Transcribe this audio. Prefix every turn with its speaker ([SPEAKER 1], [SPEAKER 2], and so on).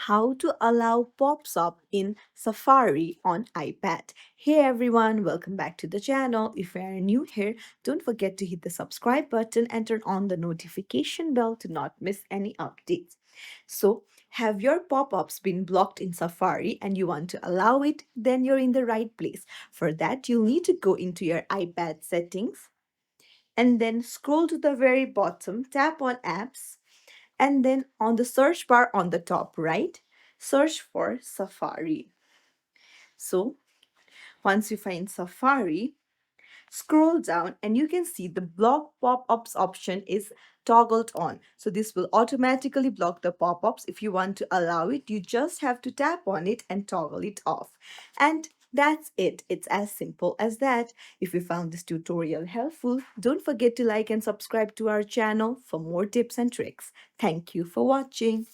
[SPEAKER 1] how to allow pops up in Safari on iPad. Hey everyone, welcome back to the channel. If you are new here, don't forget to hit the subscribe button and turn on the notification bell to not miss any updates. So, have your pop-ups been blocked in Safari and you want to allow it? Then you're in the right place. For that, you'll need to go into your iPad settings and then scroll to the very bottom, tap on apps, and then on the search bar on the top right, search for Safari. So once you find Safari, scroll down and you can see the block pop-ups option is toggled on. So this will automatically block the pop-ups. If you want to allow it, you just have to tap on it and toggle it off. And that's it. It's as simple as that. If you found this tutorial helpful, don't forget to like and subscribe to our channel for more tips and tricks. Thank you for watching.